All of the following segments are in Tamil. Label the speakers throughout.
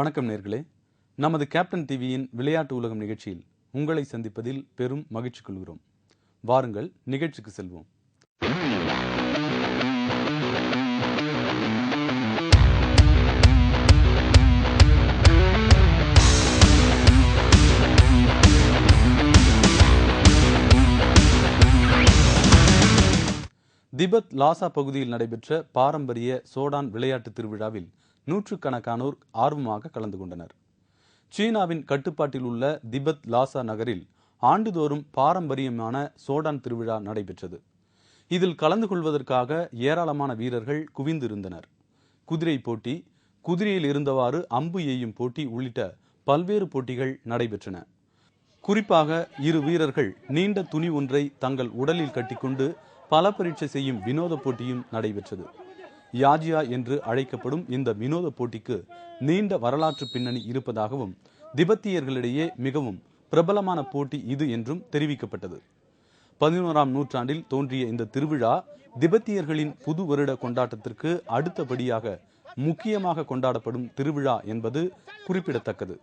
Speaker 1: வணக்கம் நேர்களே. நமது கேப்டன் டிவியின் விளையாட்டு உலகம் நிகழ்ச்சியில் உங்களை சந்திப்பதில் பெரும் மகிழ்ச்சி கொள்கிறோம். வாருங்கள் நிகழ்ச்சிக்கு செல்வோம். திபெத் லாசா பகுதியில் நடைபெற்ற பாரம்பரிய சோடான் விளையாட்டு திருவிழாவில் நூற்றுக்கணக்கானோர் ஆர்வமாக கலந்து கொண்டனர். சீனாவின் கட்டுப்பாட்டில் உள்ள திபெத் லாசா நகரில் ஆண்டுதோறும் பாரம்பரியமான சோடான் திருவிழா நடைபெற்றது. இதில் கலந்து கொள்வதற்காக ஏராளமான வீரர்கள் குவிந்திருந்தனர். குதிரை போட்டி, குதிரையில் இருந்தவாறு அம்பு எய்யும் போட்டி உள்ளிட்ட பல்வேறு போட்டிகள் நடைபெற்றன. குறிப்பாக இரு வீரர்கள் நீண்ட துணி ஒன்றை தங்கள் உடலில் கட்டிக்கொண்டு பல பரீட்சை செய்யும் வினோத போட்டியும் நடைபெற்றது. யாஜியா என்று அழைக்கப்படும் இந்த வினோத போட்டிக்கு நீண்ட வரலாற்று பின்னணி இருப்பதாகவும் திபெத்தியர்களிடையே மிகவும் பிரபலமான போட்டி இது என்றும் தெரிவிக்கப்பட்டது. 11ஆம் நூற்றாண்டில் தோன்றிய இந்த திருவிழா திபெத்தியர்களின் புது வருட கொண்டாட்டத்திற்கு அடுத்தபடியாக முக்கியமாக கொண்டாடப்படும் திருவிழா என்பது குறிப்பிடத்தக்கது.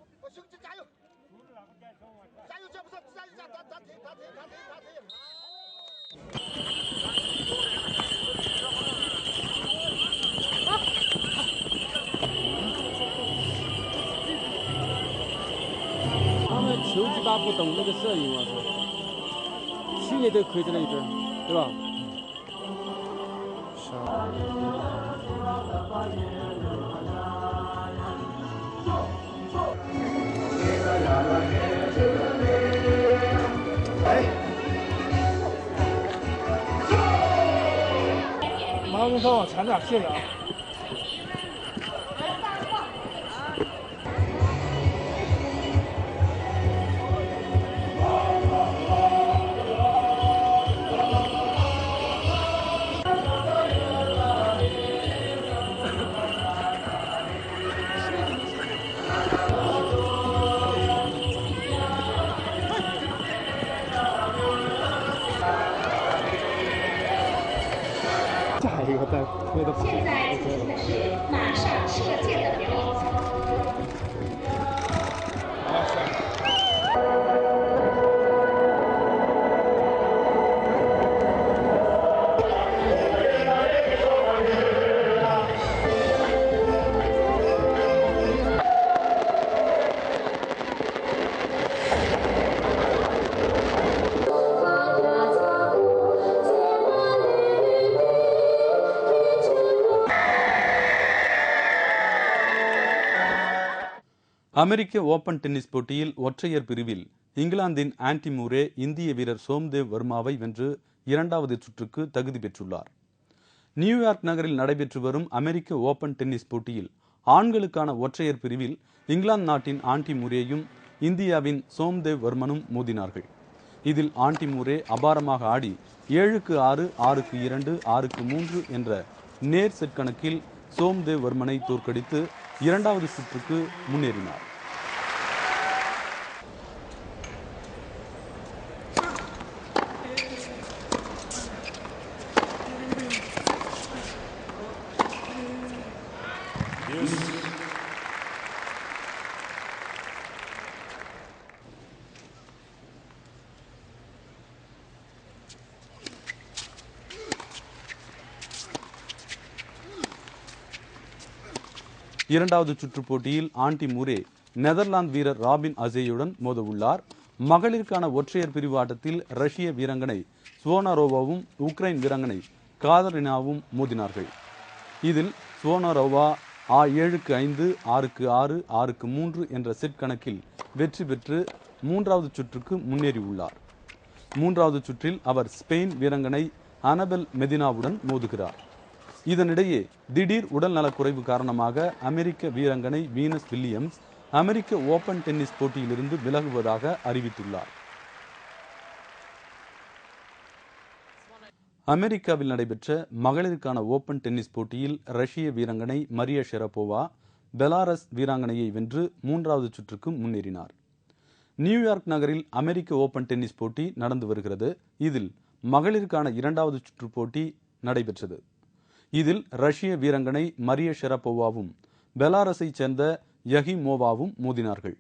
Speaker 2: 球技吧不懂那个摄影，我操！去年都亏着那一阵，对吧？是啊。麻烦您稍往前点，谢谢啊。现在进行的是马上射箭的表演赛。
Speaker 1: அமெரிக்க ஓபன் டென்னிஸ் போட்டியில் ஒற்றையர் பிரிவில் இங்கிலாந்தின் ஆன்டி மூரே இந்திய வீரர் சோம்தேவ் வர்மாவை வென்று இரண்டாவது சுற்றுக்கு தகுதி பெற்றுள்ளார். நியூயார்க் நகரில் நடைபெற்று வரும் அமெரிக்க ஓபன் டென்னிஸ் போட்டியில் ஆண்களுக்கான ஒற்றையர் பிரிவில் இங்கிலாந்து நாட்டின் ஆன்டி மூரேயும் இந்தியாவின் சோம்தேவ் வர்மனும் மோதினார்கள். இதில் ஆன்டி மூரே அபாரமாக ஆடி 7-6, 6-2, 6-3 என்ற நேர் செட் கணக்கில் சோம்தேவ் வர்மனை தோற்கடித்து இரண்டாவது சுற்றுக்கு முன்னேறினார். இரண்டாவது சுற்று போட்டியில் ஆன்டி மூரே நெதர்லாந்து வீரர் ராபின் அசேயுடன் மோத உள்ளார். மகளிருக்கான ஒற்றையர் பிரிவு ஆட்டத்தில் ரஷ்ய வீராங்கனை ஸ்வோனாரோவாவும் உக்ரைன் வீராங்கனை காதரினாவும் மோதினார்கள். இதில் ஸ்வோனாரோவா 7-5, 6-6, 6-3 என்ற செட் கணக்கில் வெற்றி பெற்று மூன்றாவது சுற்றுக்கு முன்னேறியுள்ளார். மூன்றாவது சுற்றில் அவர் ஸ்பெயின் வீராங்கனை அனபெல் மெதினாவுடன் மோதுகிறார். இதனிடையே திடீர் உடல் நலக்குறைவு காரணமாக அமெரிக்க வீராங்கனை வீனஸ் வில்லியம்ஸ் அமெரிக்க ஓபன் டென்னிஸ் போட்டியிலிருந்து விலகுவதாக அறிவித்துள்ளார். அமெரிக்காவில் நடைபெற்ற மகளிருக்கான ஓபன் டென்னிஸ் போட்டியில் ரஷ்ய வீராங்கனை மரியா ஷரபோவா பெலாரஸ் வீராங்கனையை வென்று மூன்றாவது சுற்றுக்கு முன்னேறினார். நியூயார்க் நகரில் அமெரிக்க ஓபன் டென்னிஸ் போட்டி நடந்து வருகிறது. இதில் மகளிருக்கான இரண்டாவது சுற்று போட்டி நடைபெற்றது. இதில் ரஷ்ய வீராங்கனை மரியா ஷரபோவாவும் பெலாரஸை சேர்ந்த யகிமோவாவும் மோதினார்கள்.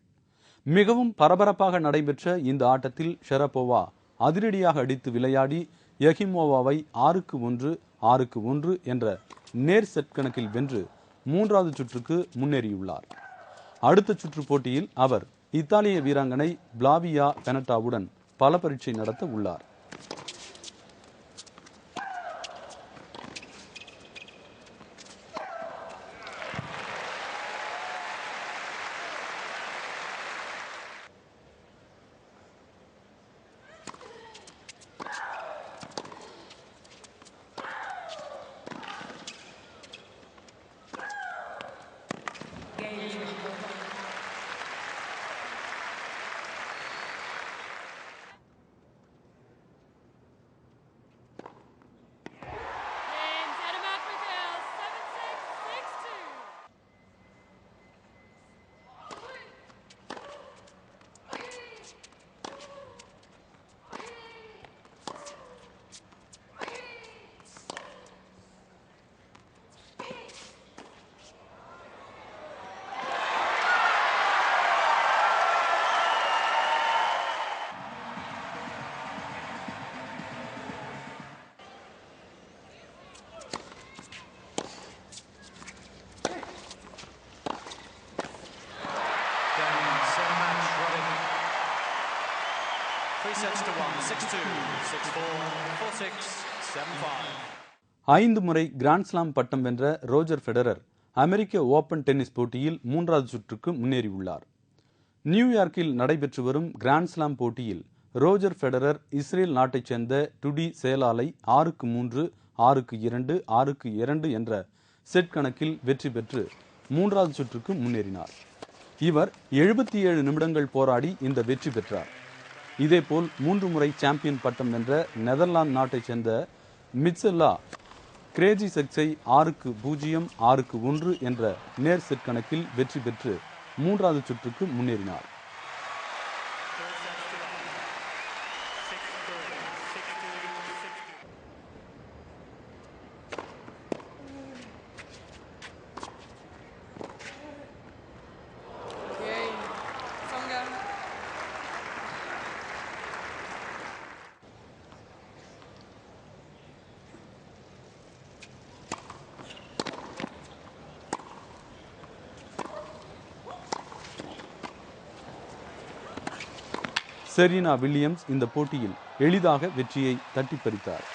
Speaker 1: மிகவும் பரபரப்பாக நடைபெற்ற இந்த ஆட்டத்தில் ஷரபோவா அதிரடியாக அடித்து விளையாடி யகிமோவாவை 6-1, 6-1 என்ற நேர் செட் கணக்கில் வென்று 3வது சுற்றுக்கு முன்னேறியுள்ளார். அடுத்த சுற்று போட்டியில் அவர் இத்தாலிய வீராங்கனை பிளாவியா பெனட்டாவுடன் பல பரீட்சை நடத்த உள்ளார். ஐந்து முறை கிராண்ட்ஸ்லாம் பட்டம் வென்ற ரோஜர் ஃபெடரர் அமெரிக்க ஓபன் டென்னிஸ் போட்டியில் 3வது சுற்றுக்கு முன்னேறியுள்ளார். நியூயார்க்கில் நடைபெற்று வரும் கிராண்ட்ஸ்லாம் போட்டியில் ரோஜர் ஃபெடரர் இஸ்ரேல் நாட்டைச் சேர்ந்த டுடி சேலாலை 6-3, 6-2, 6-2 என்ற செட் கணக்கில் வெற்றி பெற்று 3வது சுற்றுக்கு முன்னேறினார். இவர் 77 நிமிடங்கள் போராடி இந்த வெற்றி பெற்றார். இதேபோல் 3 முறை சாம்பியன் பட்டம் வென்ற நெதர்லாந்து நாட்டைச் சேர்ந்த மிட்செல்லா கிரேஜிசெக்ஸை 6-0, 6-1 என்ற நேர் செட் கணக்கில் வெற்றி பெற்று 3வது சுற்றுக்கு முன்னேறினார். செரீனா வில்லியம்ஸ் இந்த போட்டியில் எளிதாக வெற்றியை தட்டிப்பறித்தார்.